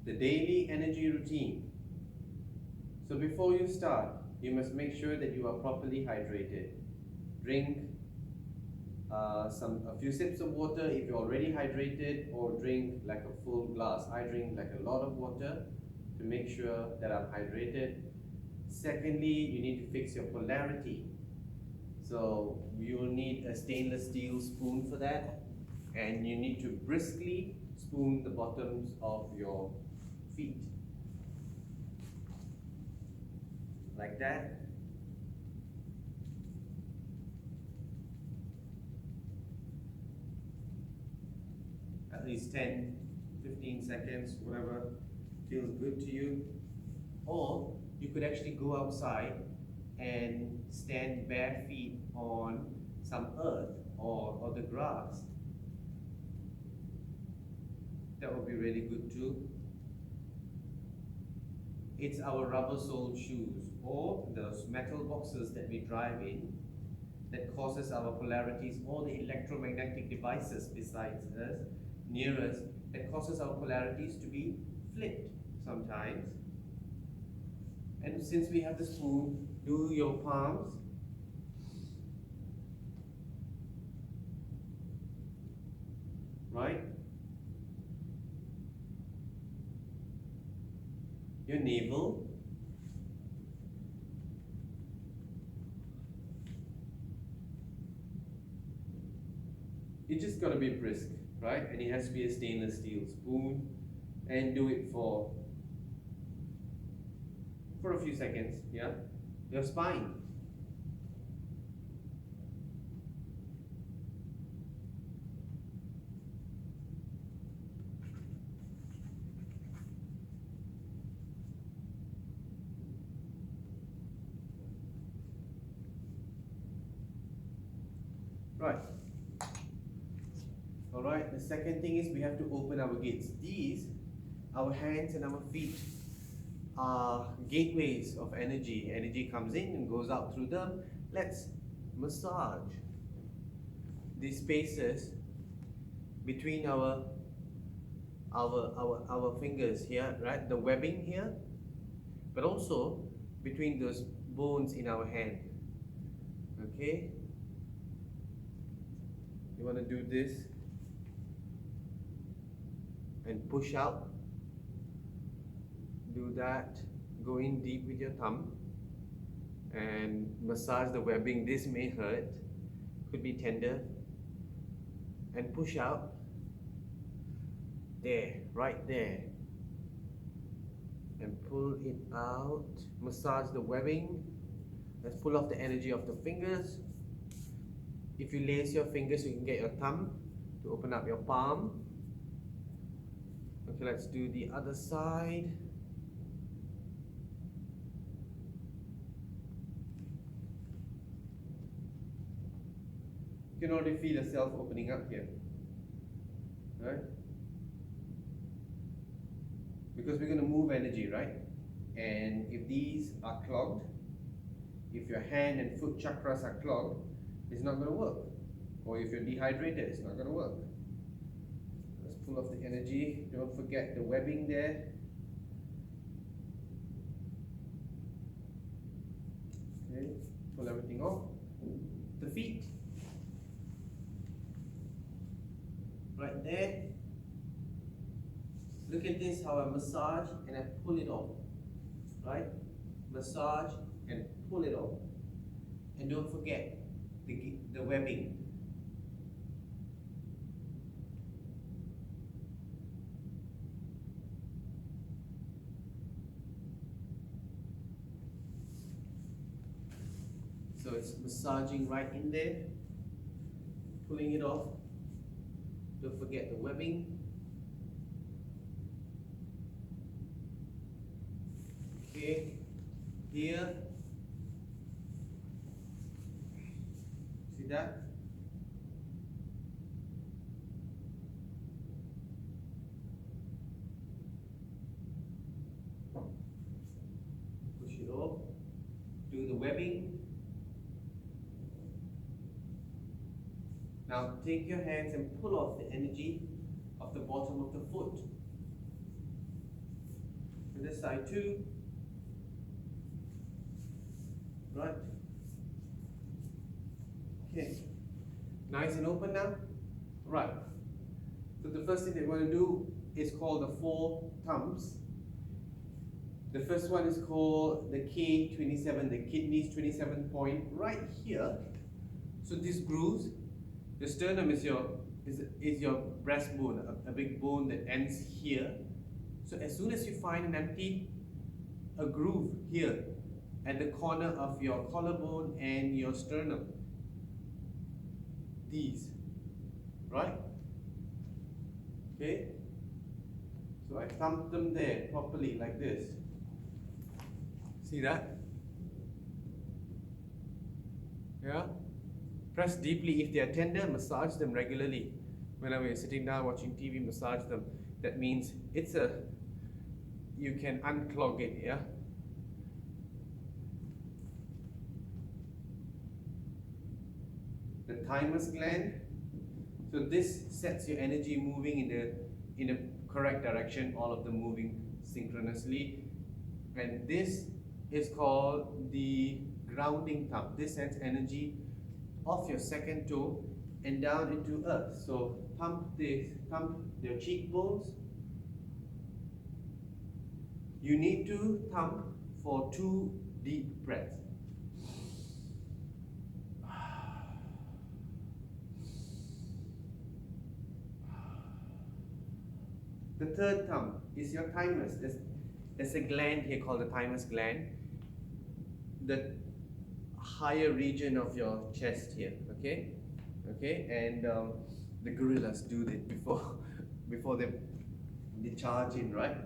the daily energy routine. So before you start, you must make sure that you are properly hydrated. Drink a few sips of water if you're already hydrated, or drink like a full glass. I drink like a lot of water to make sure that I'm hydrated. Secondly, you need to fix your polarity. So you will need a stainless steel spoon for that, and you need to briskly spoon the bottoms of your feet. Like that. At least 10, 15 seconds, whatever feels good to you. Or you could actually go outside and stand bare feet on some earth or the grass. That would be really good too. It's our rubber soled shoes or those metal boxes that we drive in that causes our polarities, or the electromagnetic devices besides us, near us, that causes our polarities to be flipped sometimes. And since we have the spoon, do your palms. Right? Your navel. You just gotta be brisk, right? And it has to be a stainless steel spoon, and do it for a few seconds, yeah? Your spine. Right. Alright, the second thing is we have to open our gates. These, our hands and our feet, are gateways of energy. Energy comes in and goes out through them. Let's massage these spaces between our fingers here, right? The webbing here, but also between those bones in our hand. Okay? You want to do this and push out. Do that. Go in deep with your thumb and massage the webbing. This may hurt, could be tender, and push out. There, right there, and pull it out. Massage the webbing. Let's pull off the energy of the fingers. If you lace your fingers, you can get your thumb to open up your palm. Okay, let's do the other side. You can already feel yourself opening up here, right? Because we're going to move energy, right? And if these are clogged, if your hand and foot chakras are clogged, it's not going to work. Or if you're dehydrated, it's not going to work. Let's pull off the energy. Don't forget the webbing there. Okay, pull everything off. The feet. Right there. Look at this, how I massage and I pull it off. Right? Massage and pull it off. And don't forget the webbing. So it's massaging right in there, pulling it off. Don't forget the webbing. Okay, here. See that? Push it off. Do the webbing. Now take your hands and pull off the energy of the bottom of the foot. this side too. Right. Okay. Nice and open now. Right. So the first thing that we're going to do is called the 4 thumbs. The first one is called the K27, the kidneys 27 point right here. So these grooves, the sternum is your breastbone, a big bone that ends here. So as soon as you find a groove here at the corner of your collarbone and your sternum, these, right? Okay. So I thump them there properly like this. See that? Yeah? Press deeply. If they are tender, massage them regularly. Whenever you're sitting down watching TV, massage them. That means you can unclog it, yeah? The thymus gland. So this sets your energy moving in the correct direction, all of them moving synchronously. And this is called the grounding thumb. This sends energy off your second toe and down into earth. So thump your cheekbones. You need to thump for 2 deep breaths. The third thumb is your thymus. There's a gland here called the thymus gland. The higher region of your chest here, okay? And the gorillas do this before they charge in, right?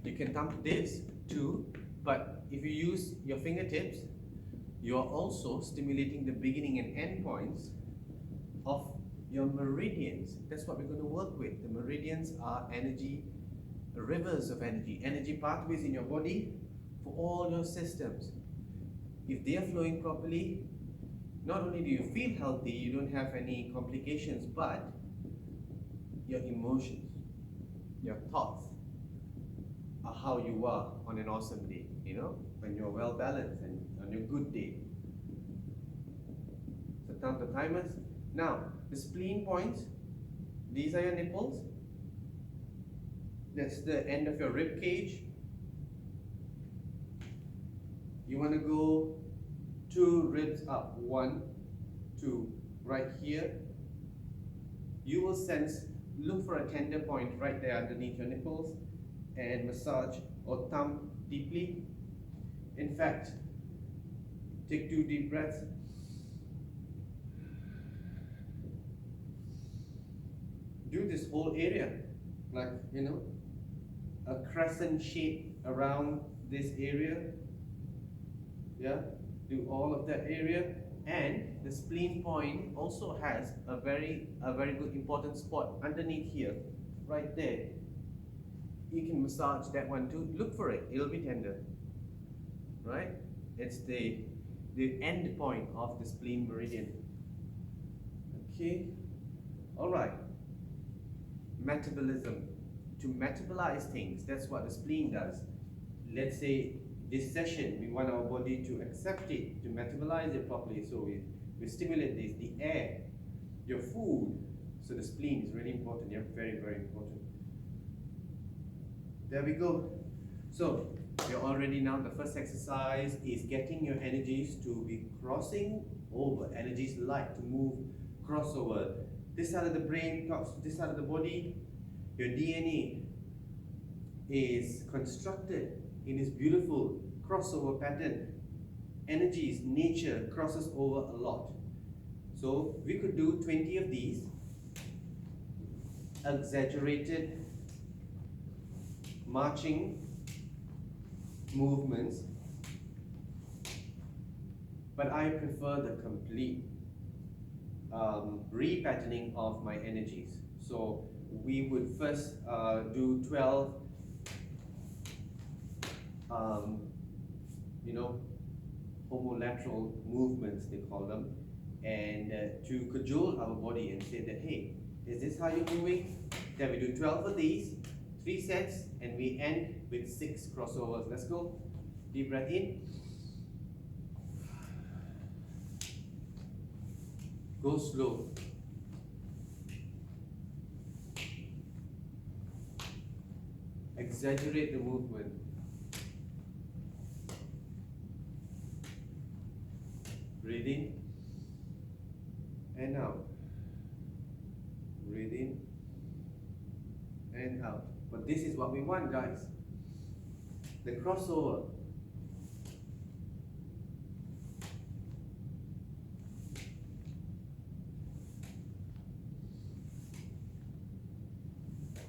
You can thump this too, but if you use your fingertips, you are also stimulating the beginning and end points of your meridians. That's what we're going to work with. The meridians are energy, rivers of energy pathways in your body for all your systems. If they are flowing properly, not only do you feel healthy, you don't have any complications, but your emotions, your thoughts are how you are on an awesome day, when you're well balanced and on your good day. So thump the thymus. Now, the spleen points, these are your nipples. That's the end of your rib cage. You want to go 2 ribs up, 1, 2, right here. You will look for a tender point right there underneath your nipples and massage or thump deeply. In fact, take 2 deep breaths. Do this whole area, like, a crescent shape around this area. Yeah, do all of that area. And the spleen point also has a very good important spot underneath here, right there. You can massage that one too. Look for it, it'll be tender, right? It's the end point of the spleen meridian. Okay, all right. Metabolism. To metabolize things, that's what the spleen does. Let's say this session, we want our body to accept it, to metabolize it properly. So we stimulate this, the air, your food. So the spleen is really important, yeah, very, very important. There we go. So you're already now, the first exercise is getting your energies to be crossing over. Energies like to move, crossover. This side of the brain talks to this side of the body. Your DNA is constructed in this beautiful crossover pattern. Energies, nature crosses over a lot. So we could do 20 of these exaggerated marching movements, but I prefer the complete repatterning of my energies. So we would first do 12 homolateral movements, they call them, and to cajole our body and say that, hey, is this how you're moving? Then we do 12 of these, 3 sets, and we end with 6 crossovers. Let's go. Deep breath in. Go slow. Exaggerate the movement. Breathe in and out. Breathe in and out. But this is what we want, guys. The crossover.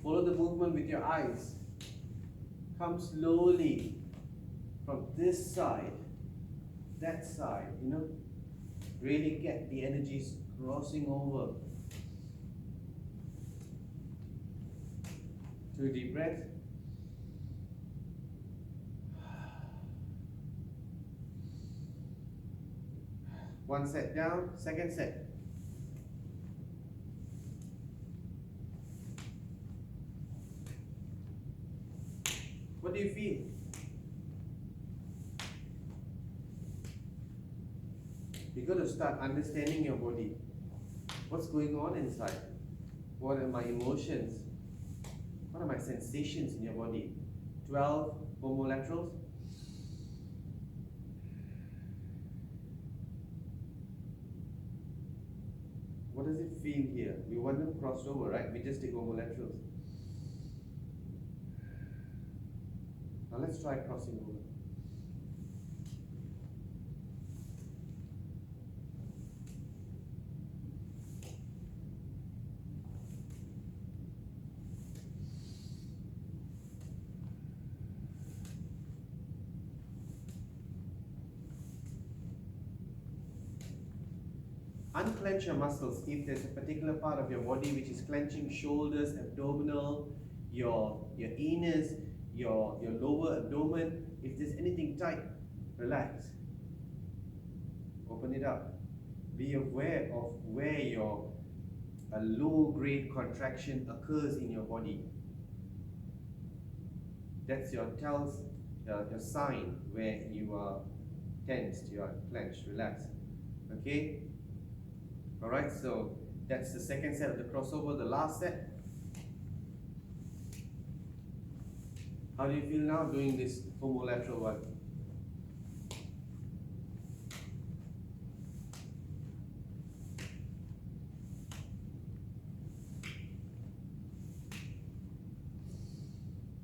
Follow the movement with your eyes. Come slowly from this side, that side, you know. Really get the energies crossing over. 2 deep breaths. One set down, second set. What do you feel? You got to start understanding your body. What's going on inside? What are my emotions? What are my sensations in your body? 12 homolaterals. What does it feel here? We want them crossed over, right? We just take homolaterals. Now let's try crossing over. Unclench your muscles if there's a particular part of your body which is clenching, shoulders, abdominal, your anus, your lower abdomen. If there's anything tight, relax. Open it up. Be aware of where your low-grade contraction occurs in your body. That's your sign where you are tensed, you are clenched, relaxed. Okay? Alright, so that's the second set of the crossover. The last set. How do you feel now doing this homolateral one?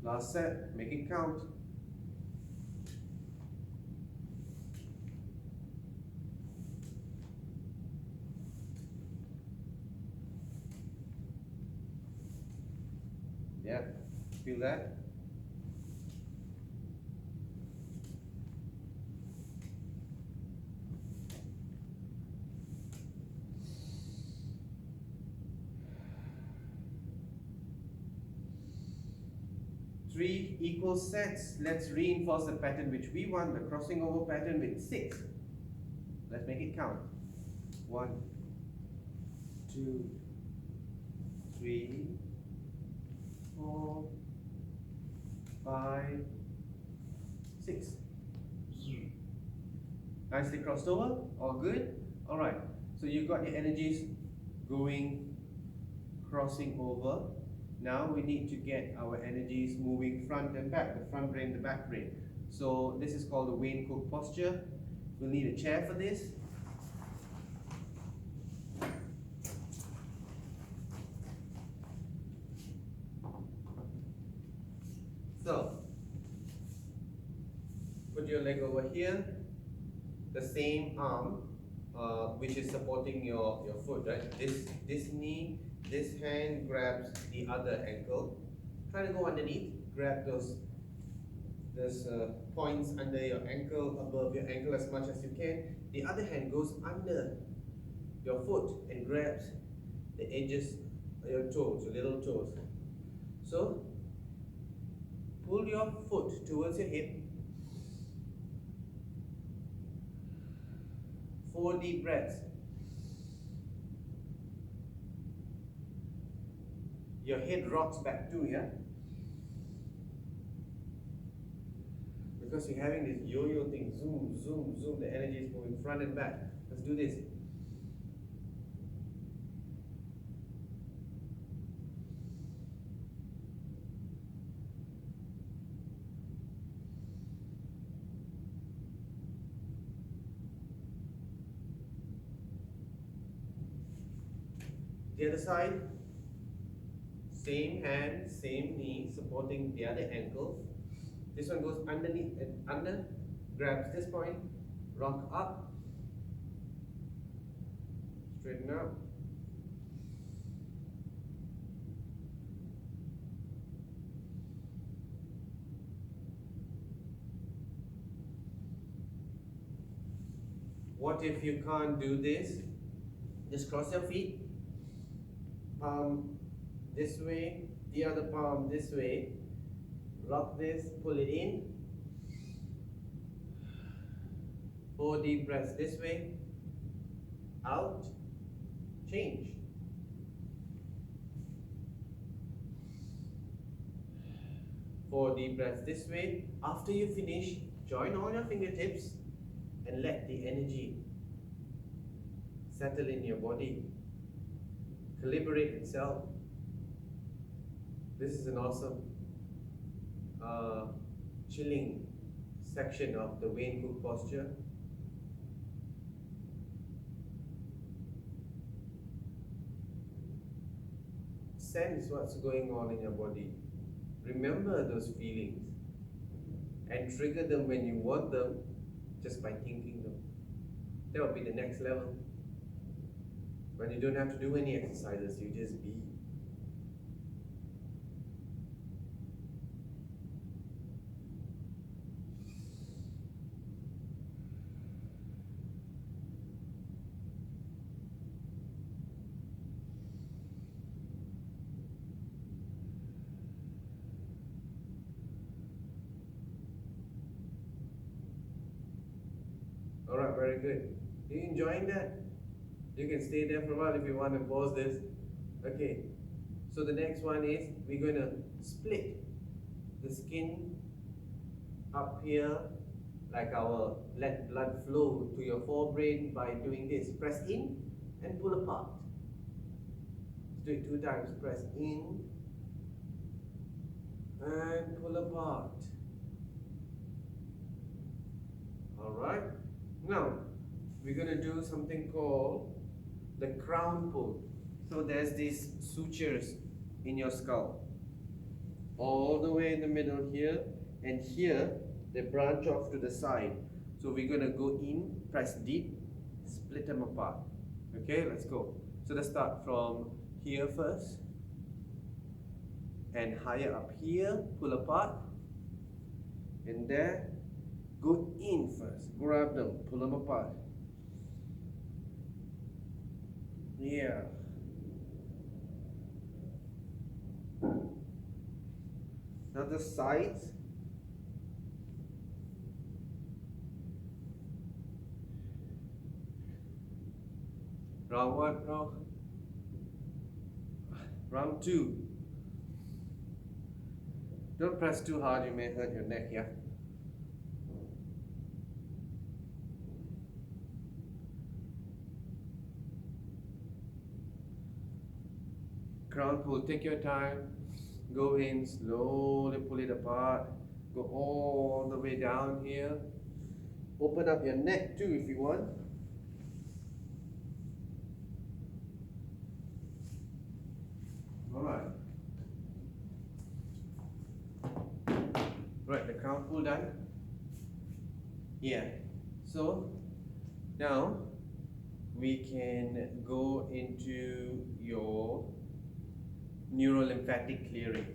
Last set, make it count. Yeah, feel that? Three equal sets. Let's reinforce the pattern which we want, the crossing over pattern with 6. Let's make it count. 1, 2, 3, 4, 5, 6. Nicely crossed over. All good? Alright. So you've got your energies going, crossing over. Now we need to get our energies moving front and back, the front brain, the back brain. So this is called the Wayne Cook posture. We'll need a chair for this. So, put your leg over here, the same arm which is supporting your foot, right? This knee, this hand grabs the other ankle. Try to go underneath, grab those points under your ankle, above your ankle as much as you can. The other hand goes under your foot and grabs the edges of your toes, your little toes. So, pull your foot towards your hip. 4 deep breaths. Your head rocks back too, yeah? because you're having this yo-yo thing, zoom, zoom, zoom, the energy is moving front and back. Let's do this. The other side, same hand, same knee, supporting the other ankle. This one goes underneath and under, grabs this point, rock up, straighten up. What if you can't do this? Just cross your feet, palm this way, the other palm this way, rock this, pull it in, 4 deep breaths this way, out, change. Four deep breaths this way. After you finish, join all your fingertips and let the energy settle in your body, calibrate itself. This is an awesome chilling section of the Wayne Cook posture. Sense what's going on in your body. Remember those feelings and trigger them when you want them just by thinking them. That will be the next level. When you don't have to do any exercises, you just be. Alright, very good. Are you enjoying that? You can stay there for a while if you want to pause this. Okay, so the next one is we're going to split the skin up here, like our let blood flow to your forebrain by doing this. Press in and pull apart. Let's do it 2 times. Press in and pull apart. Alright. Now, we're going to do something called the crown pull. So there's these sutures in your skull, all the way in the middle here, and here they branch off to the side. So we're going to go in, press deep, split them apart. Okay, let's go. So let's start from here first, and higher up here, pull apart, and there. Go in first, grab them, pull them apart. Yeah. Now the sides. Round 1, round 2. Don't press too hard, you may hurt your neck, yeah? Crown pull, take your time, go in, slowly pull it apart, go all the way down here, open up your neck too if you want. Alright. Right, the crown pull done. Yeah, so now we can go into your neurolymphatic clearing.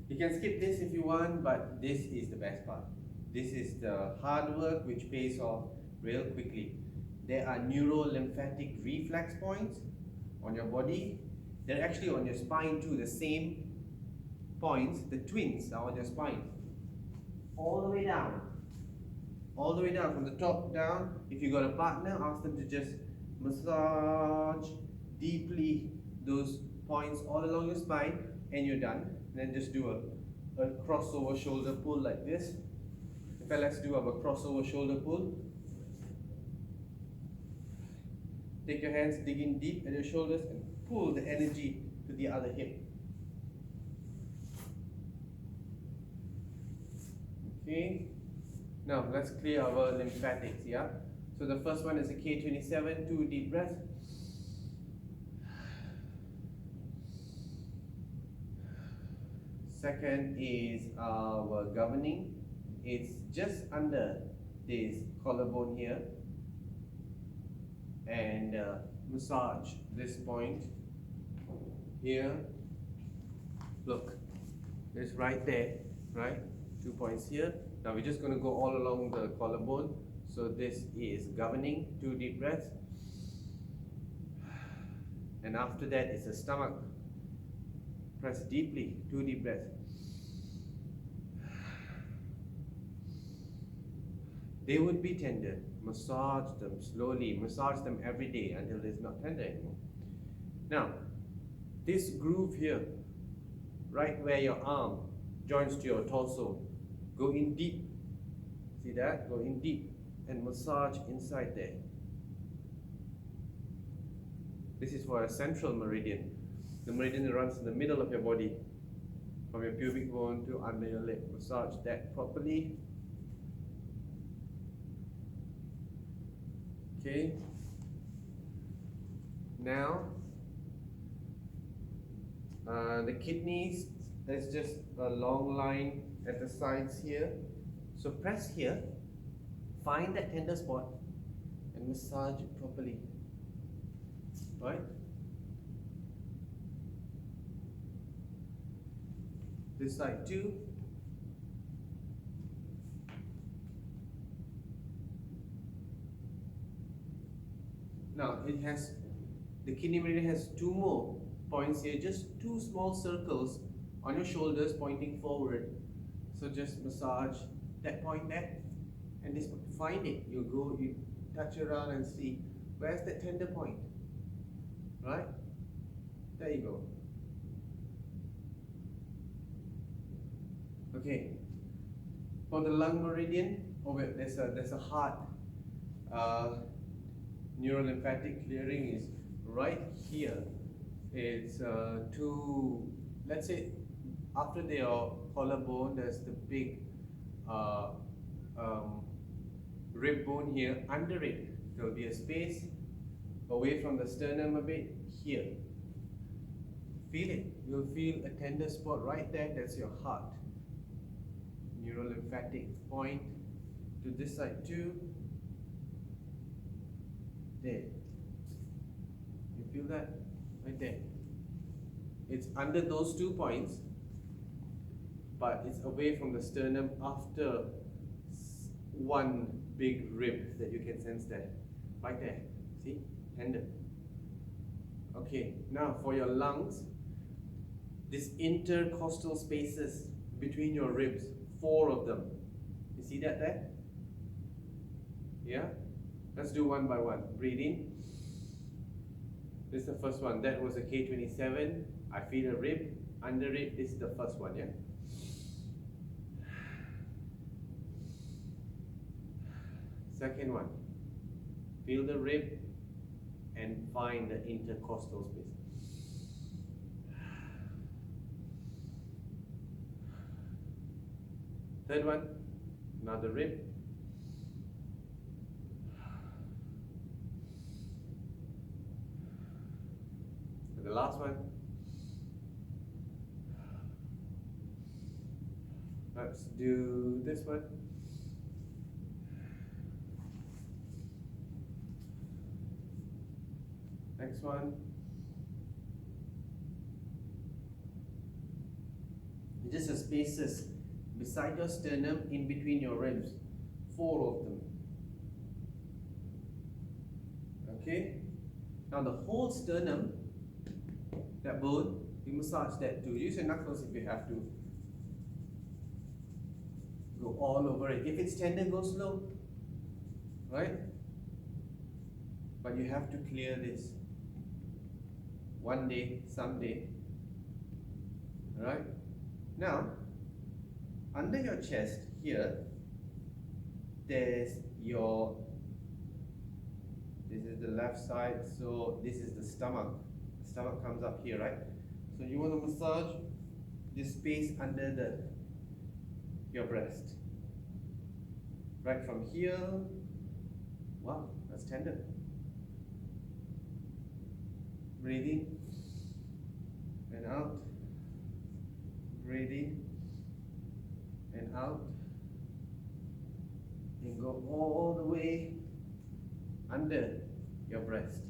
You can skip this if you want, but this is the best part. This is the hard work which pays off real quickly. There are neurolymphatic reflex points on your body. They're actually on your spine too, the same points, the twins are on your spine. All the way down. All the way down, from the top down. If you got a partner, ask them to just massage deeply those points all along your spine, and you're done. Then just do a crossover shoulder pull like this. But let's do our crossover shoulder pull. Take your hands, dig in deep at your shoulders and pull the energy to the other hip. Okay. Now let's clear our lymphatics, yeah? So the first one is a K27, 2 deep breaths. Second is our governing. It's just under this collarbone here. And massage this point here. Look, it's right there, right? 2 points here. Now we're just going to go all along the collarbone. So this is governing, 2 deep breaths. And after that is the stomach. Press deeply, 2 deep breaths. They would be tender. Massage them slowly, massage them every day until it's not tender anymore. Now, this groove here, right where your arm joins to your torso, go in deep. See that? Go in deep and massage inside there. This is for a central meridian. The meridian that runs in the middle of your body, from your pubic bone to under your leg. Massage that properly. Okay. Now, the kidneys, there's just a long line at the sides here. So press here, find that tender spot and massage it properly. Right? This side too. Now it has, the kidney meridian has 2 more points here, just 2 small circles on your shoulders pointing forward. So just massage that point there and this, find it. You go, you touch around and see where's that tender point. Right? There you go. Okay. For the lung meridian, there's a heart. Neurolymphatic clearing is right here. It's let's say after your collarbone, there's the big rib bone here. Under it, there will be a space away from the sternum a bit here. Feel it. You'll feel a tender spot right there. That's your heart. Neurolymphatic point to this side too. There. You feel that? Right there. It's under those 2 points, but it's away from the sternum after one big rib that you can sense there. Right there. See? Tender. Okay, now for your lungs, these intercostal spaces between your ribs, 4 of them. You see that there? Yeah? Let's do one by one. Breathe in. This is the first one. That was a K27. I feel a rib. Under it, this is the first one, yeah? Second one. Feel the rib and find the intercostal space. Third one, another rib. And the last one. Let's do this one. Next one. Just the spaces beside your sternum, in between your ribs. 4 of them. Okay? Now the whole sternum, that bone, you massage that too. Use your knuckles if you have to. Go all over it. If it's tender, go slow. Right? But you have to clear this. One day, someday. Alright? Now, under your chest here, there's your, this is the left side, so this is the stomach. The stomach comes up here, right? So you want to massage this space under your breast. Right from here. Wow, that's tender. Breathe in and out. Breathe in and out. And go all the way under your breast.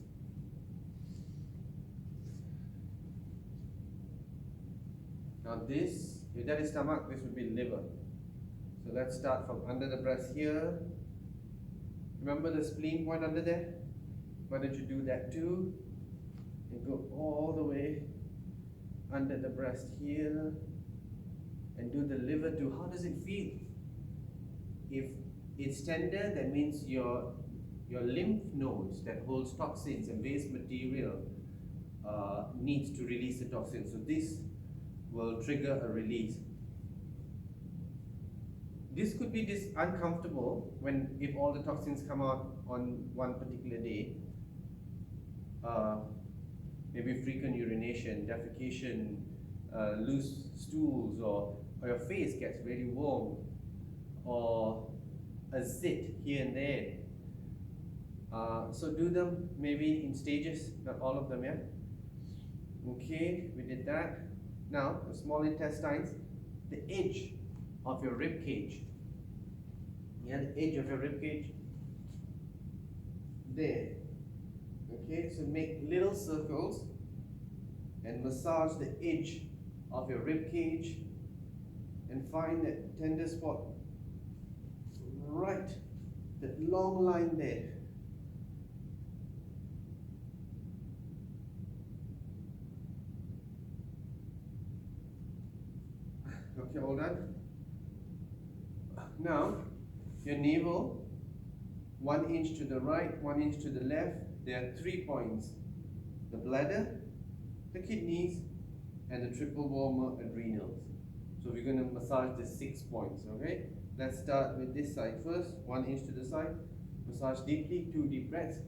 Now this, if that is stomach, this would be liver. So let's start from under the breast here. Remember the spleen point under there? Why don't you do that too? And go all the way under the breast here. And do the liver too. How does it feel? If it's tender, that means your lymph nodes that holds toxins and waste material needs to release the toxins. So this will trigger a release. This could be uncomfortable if all the toxins come out on one particular day. Maybe frequent urination, defecation, loose stools, or your face gets very warm, or a zit here and there. So do them maybe in stages, not all of them, yeah? Okay, we did that. Now, the small intestines, the edge of your rib cage. Yeah, the edge of your rib cage. There. Okay, so make little circles and massage the edge of your rib cage and find that tender spot. Right, that long line there. Okay, all done. Now, your navel, 1 inch to the right, 1 inch to the left. There are 3 points: the bladder, the kidneys, and the triple warmer adrenals. So we're going to massage the 6 points. Okay, let's start with this side first. 1 inch to the side. Massage deeply. 2 deep breaths.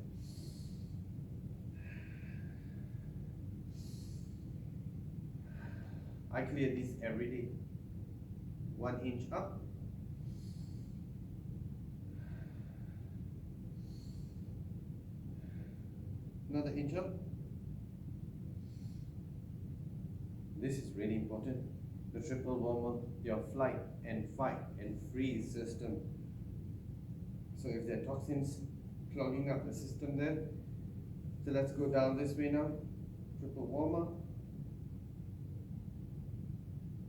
I clear this every day. 1 inch up. Another inch up. This is really important. The triple warmer, your flight and fight and freeze system. So if there are toxins clogging up the system there, so let's go down this way now. Triple warmer.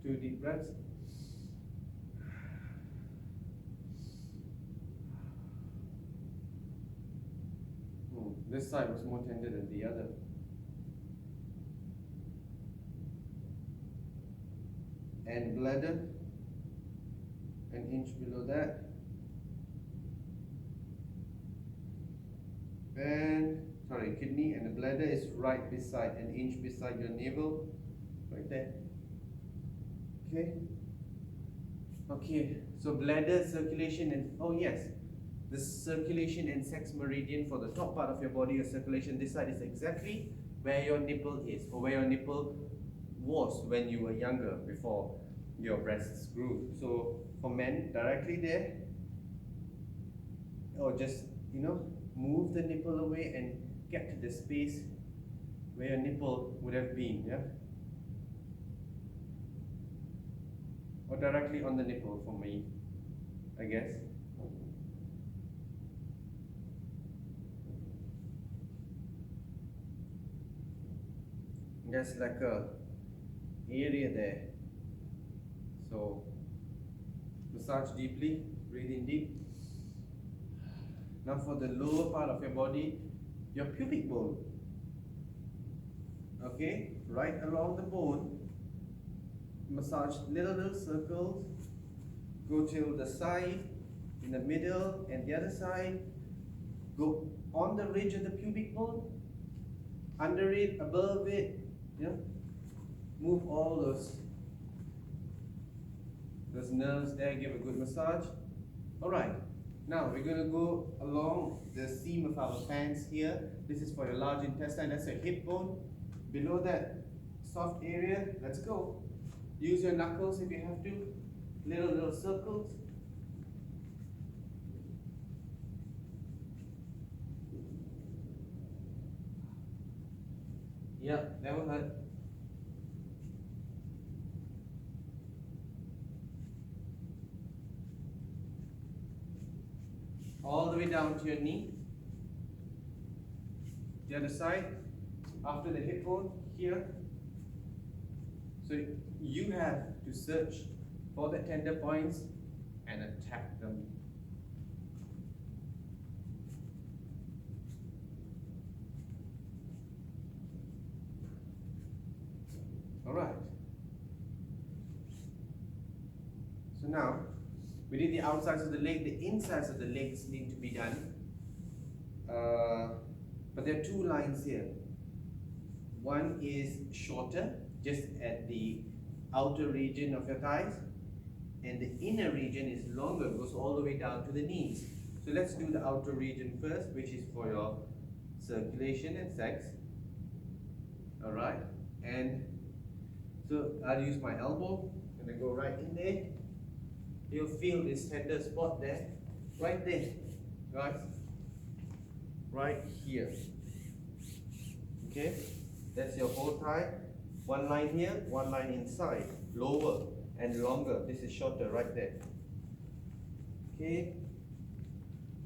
2 deep breaths. This side was more tender than the other. And bladder, an inch below that. And, sorry, kidney and the bladder is right beside, an inch beside your navel, right there. Okay? Okay, so bladder, circulation, and, oh yes, the circulation and sex meridian for the top part of your body, your circulation, this side is exactly where your nipple is, or where your nipple was when you were younger, before your breasts grew. So for men, directly there, or just, move the nipple away and get to the space where your nipple would have been, yeah? Or directly on the nipple for me, I guess. There's like a area there. So massage deeply, breathe in deep. Now for the lower part of your body, your pubic bone. Okay, right along the bone, massage little circles. Go till the side, in the middle, and the other side. Go on the ridge of the pubic bone, under it, above it. Move all those nerves there, give a good massage. Alright, Now we're going to go along the seam of our pants here. This is for your large intestine. That's your hip bone. Below that soft area, let's go. Use your knuckles if you have to. Little circles. Yeah, never hurt. All the way down to your knee. The other side, after the hip bone, here. So you have to search for the tender points and attack them. Alright. So now, we did the outsides of the leg, the insides of the legs need to be done. But there are two lines here. One is shorter, just at the outer region of your thighs, and the inner region is longer, goes all the way down to the knees. So let's do the outer region first, which is for your circulation and sex. Alright, and so I'll use my elbow, and I go right in there. You'll feel this tender spot there, right there, guys, right here. Okay, that's your whole thigh. One line here, one line inside, lower and longer. This is shorter right there. Okay,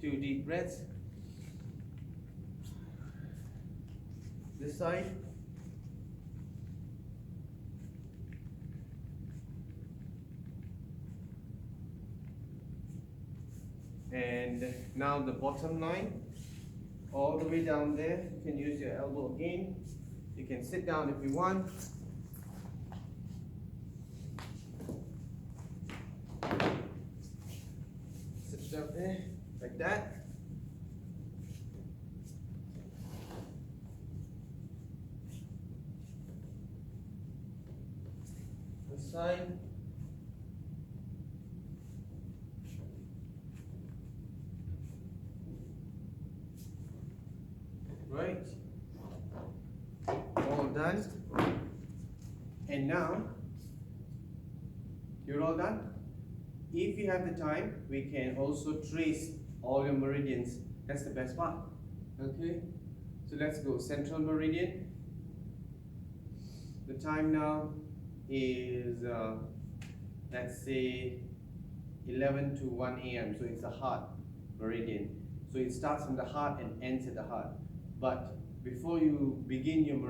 2 deep breaths. This side. And now the bottom line, all the way down there. You can use your elbow again. You can sit down if you want. Sit down there, like that. This side. Right, all done. And now you're all done. If you have the time, we can also trace all your meridians. That's the best part. Okay, so let's go. Central meridian. The time now is let's say 11 to 1 a.m. So it's a heart meridian. So it starts from the heart and ends at the heart. But before you begin your meridian,